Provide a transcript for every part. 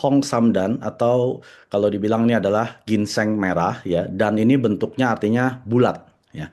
Hong Samdan atau kalau dibilang ini adalah ginseng merah ya, dan ini bentuknya artinya bulat ya.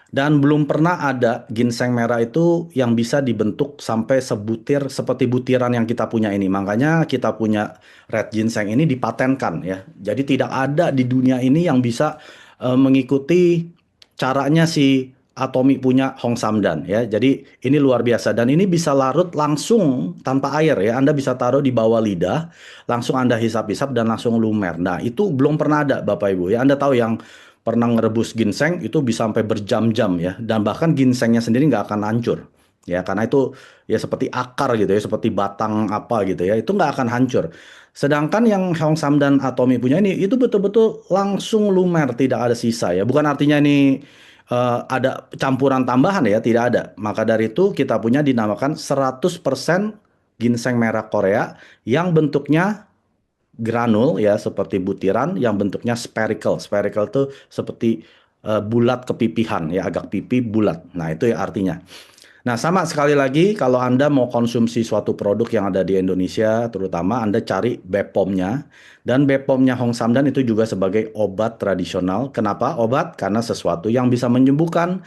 Dan belum pernah ada ginseng merah itu yang bisa dibentuk sampai sebutir seperti butiran yang kita punya ini. Makanya kita punya red ginseng ini dipatenkan ya. Jadi tidak ada di dunia ini yang bisa mengikuti caranya si Atomi punya Hong Samdan ya. Jadi ini luar biasa dan ini bisa larut langsung tanpa air ya. Anda bisa taruh di bawah lidah, langsung Anda hisap-hisap dan langsung lumer. Nah, itu belum pernah ada Bapak Ibu ya. Anda tahu yang pernah ngerebus ginseng itu bisa sampai berjam-jam ya, dan bahkan ginsengnya sendiri nggak akan hancur ya, karena itu ya seperti akar gitu ya, seperti batang apa gitu ya, itu nggak akan hancur. Sedangkan yang Hong Sam dan Atomi punya ini itu betul-betul langsung lumer, tidak ada sisa ya, bukan artinya ini ada campuran tambahan ya, tidak ada. Maka dari itu kita punya dinamakan 100% ginseng merah Korea yang bentuknya granul ya, seperti butiran yang bentuknya spherical. Spherical itu seperti bulat kepipihan ya, agak pipi bulat. Nah, itu ya artinya. Nah, sama sekali lagi kalau Anda mau konsumsi suatu produk yang ada di Indonesia, terutama Anda cari BPOM-nya. Dan BPOM-nya Hong Samdan itu juga sebagai obat tradisional. Kenapa obat? Karena sesuatu yang bisa menyembuhkan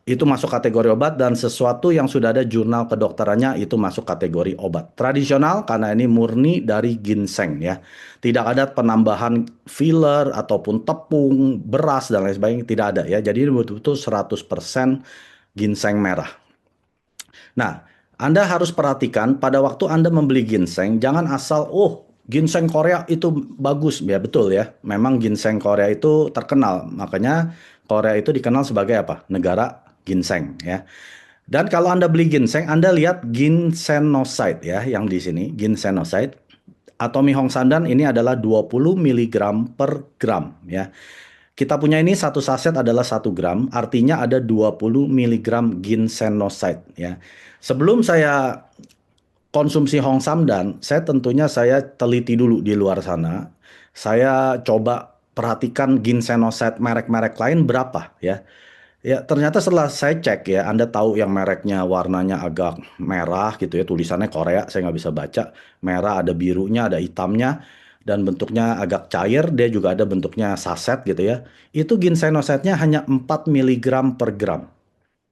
itu masuk kategori obat, dan sesuatu yang sudah ada jurnal kedokterannya itu masuk kategori obat. Tradisional karena ini murni dari ginseng ya. Tidak ada penambahan filler ataupun tepung, beras dan lain sebagainya, tidak ada ya. Jadi ini betul-betul 100% ginseng merah. Nah, Anda harus perhatikan pada waktu Anda membeli ginseng, jangan asal, oh, ginseng Korea itu bagus. Ya, betul ya. Memang ginseng Korea itu terkenal. Makanya Korea itu dikenal sebagai apa? Negara ginseng ya. Dan kalau Anda beli ginseng, Anda lihat ginsenoside ya, yang di sini, ginsenoside. Atomi Hong Sandan ini adalah 20 miligram per gram ya. Kita punya ini satu saset adalah 1 gram, artinya ada 20 miligram ginsenoside ya. Sebelum saya konsumsi Hong Samdan, saya tentunya teliti dulu di luar sana. Saya coba perhatikan ginsenoside merek-merek lain berapa ya. Ya, ternyata setelah saya cek ya, Anda tahu yang mereknya warnanya agak merah gitu ya, tulisannya Korea, saya nggak bisa baca. Merah, ada birunya, ada hitamnya, dan bentuknya agak cair, dia juga ada bentuknya saset gitu ya. Itu ginsenoside-nya hanya 4 miligram per gram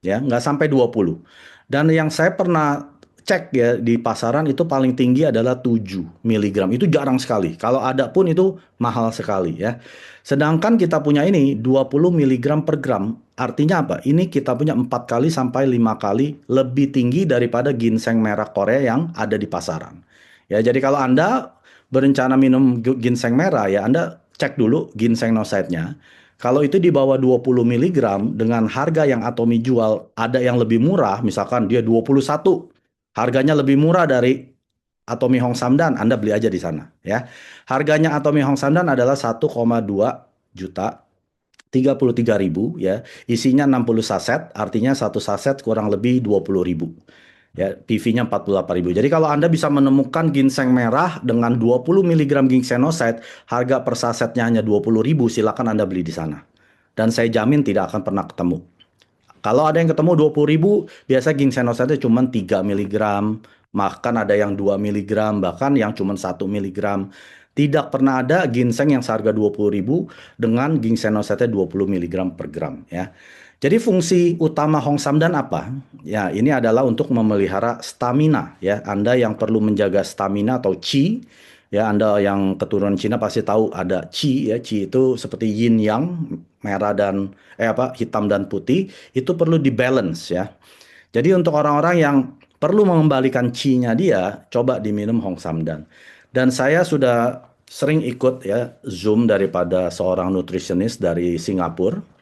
ya, nggak sampai 20. Dan yang saya pernah cek ya di pasaran itu paling tinggi adalah 7 miligram. Itu jarang sekali. Kalau ada pun itu mahal sekali ya. Sedangkan kita punya ini 20 miligram per gram. Artinya apa? Ini kita punya 4 kali sampai 5 kali lebih tinggi daripada ginseng merah Korea yang ada di pasaran. Ya, jadi kalau Anda berencana minum ginseng merah ya, Anda cek dulu ginseng noside-nya. Kalau itu di bawah 20 miligram dengan harga yang Atomi jual, ada yang lebih murah, misalkan dia 21, harganya lebih murah dari Atomi Hong Samdan, Anda beli aja di sana ya. Harganya Atomi Hong Samdan adalah 1,2 juta, 33.000 ya. Isinya 60 saset, artinya satu saset kurang lebih 20.000. Ya, PV-nya 48.000. Jadi kalau Anda bisa menemukan ginseng merah dengan 20 miligram ginsenoside, harga per sasetnya hanya 20.000, silakan Anda beli di sana. Dan saya jamin tidak akan pernah ketemu. Kalau ada yang ketemu 20.000, biasa ginsenoside cuma 3 miligram, bahkan ada yang 2 miligram, bahkan yang cuma 1 miligram. Tidak pernah ada ginseng yang seharga 20.000 dengan ginsenoside 20 miligram per gram ya. Jadi fungsi utama Hong Samdan apa? Ya, ini adalah untuk memelihara stamina ya. Anda yang perlu menjaga stamina atau qi ya, Anda yang keturunan Cina pasti tahu ada qi ya. Qi itu seperti yin yang, merah dan hitam dan putih, itu perlu dibalance ya. Jadi untuk orang-orang yang perlu mengembalikan qi-nya dia, coba diminum Hong Samdan. Dan saya sudah sering ikut ya Zoom daripada seorang nutritionist dari Singapura.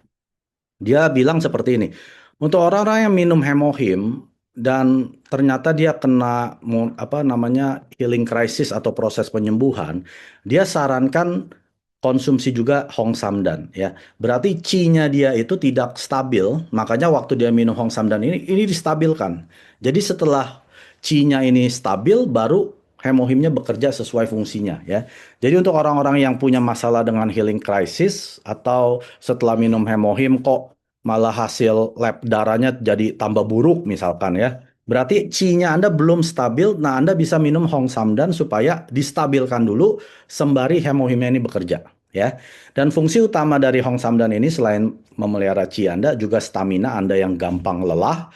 Dia bilang seperti ini, untuk orang-orang yang minum hemohim dan ternyata dia kena apa namanya healing crisis atau proses penyembuhan, dia sarankan konsumsi juga Hong Samdan ya. Berarti qi-nya dia itu tidak stabil, makanya waktu dia minum Hong Samdan ini distabilkan. Jadi setelah qi-nya ini stabil baru hemohimnya bekerja sesuai fungsinya ya. Jadi untuk orang-orang yang punya masalah dengan healing crisis atau setelah minum hemohim kok malah hasil lab darahnya jadi tambah buruk misalkan ya. Berarti qi-nya Anda belum stabil, nah Anda bisa minum Hong Samdan supaya distabilkan dulu sembari hemohimnya ini bekerja, ya. Dan fungsi utama dari Hong Samdan ini selain memelihara qi Anda juga stamina Anda yang gampang lelah,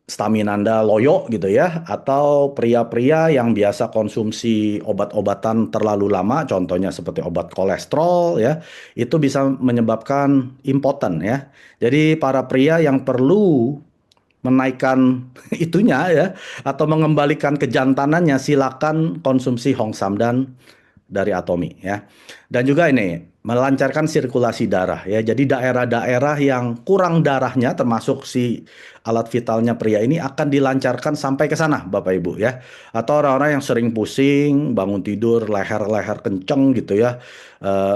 stamina Anda loyo gitu ya, atau pria-pria yang biasa konsumsi obat-obatan terlalu lama, contohnya seperti obat kolesterol ya, itu bisa menyebabkan impoten ya. Jadi para pria yang perlu menaikkan itunya ya atau mengembalikan kejantanannya silakan konsumsi Hong Samdan dari Atomi ya. Dan juga ini melancarkan sirkulasi darah ya. Jadi daerah-daerah yang kurang darahnya termasuk si alat vitalnya pria ini akan dilancarkan sampai ke sana Bapak Ibu ya. Atau orang-orang yang sering pusing, bangun tidur leher-leher kenceng gitu ya.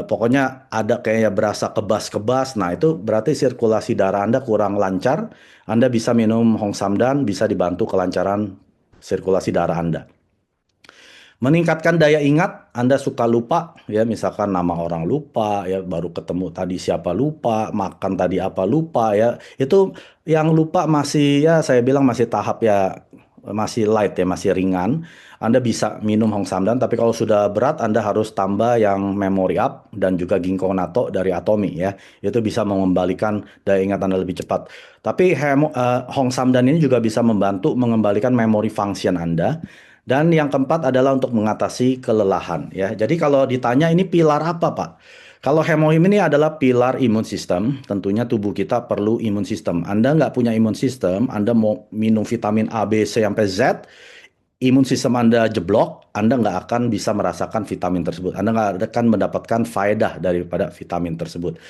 Pokoknya ada kayak berasa kebas-kebas. Nah, itu berarti sirkulasi darah Anda kurang lancar. Anda bisa minum Hong Samdan bisa dibantu kelancaran sirkulasi darah Anda. Meningkatkan daya ingat, Anda suka lupa, ya misalkan nama orang lupa, ya baru ketemu tadi siapa lupa, makan tadi apa lupa, ya itu yang lupa masih ya saya bilang masih tahap ya masih light ya masih ringan. Anda bisa minum Hong Samdan, tapi kalau sudah berat Anda harus tambah yang Memory Up dan juga Ginkgo Natto dari Atomi ya. Itu bisa mengembalikan daya ingat Anda lebih cepat. Tapi Hong Samdan ini juga bisa membantu mengembalikan memory function Anda. Dan yang keempat adalah untuk mengatasi kelelahan ya. Jadi kalau ditanya ini pilar apa Pak? Kalau hemohim ini adalah pilar imun sistem, tentunya tubuh kita perlu imun sistem. Anda nggak punya imun sistem, Anda mau minum vitamin A, B, C, sampai Z, imun sistem Anda jeblok, Anda nggak akan bisa merasakan vitamin tersebut. Anda nggak akan mendapatkan faedah daripada vitamin tersebut.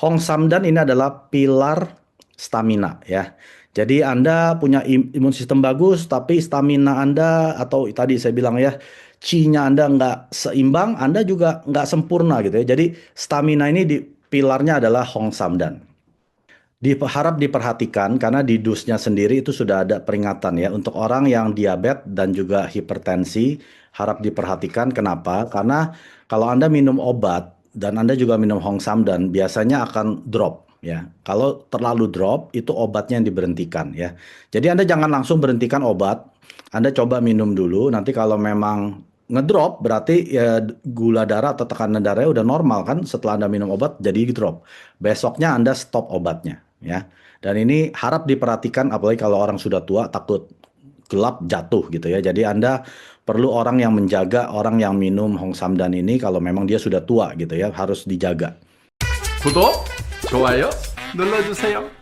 Hong Samdan ini adalah pilar stamina ya. Jadi Anda punya imun sistem bagus, tapi stamina Anda atau tadi saya bilang ya, qi-nya Anda nggak seimbang, Anda juga nggak sempurna gitu ya. Jadi stamina ini pilarnya adalah Hong Samdan. Harap diperhatikan karena di dusnya sendiri itu sudah ada peringatan ya untuk orang yang diabetes dan juga hipertensi harap diperhatikan. Kenapa? Karena kalau Anda minum obat dan Anda juga minum Hong Samdan biasanya akan drop ya. Kalau terlalu drop itu obatnya yang diberhentikan ya. Jadi Anda jangan langsung berhentikan obat. Anda coba minum dulu. Nanti kalau memang ngedrop berarti ya gula darah atau tekanan darahnya udah normal kan setelah Anda minum obat jadi drop. Besoknya Anda stop obatnya ya. Dan ini harap diperhatikan apalagi kalau orang sudah tua takut gelap jatuh gitu ya. Jadi Anda perlu orang yang menjaga orang yang minum Hong Samdan ini kalau memang dia sudah tua gitu ya, harus dijaga. 구독, 좋아요 눌러주세요.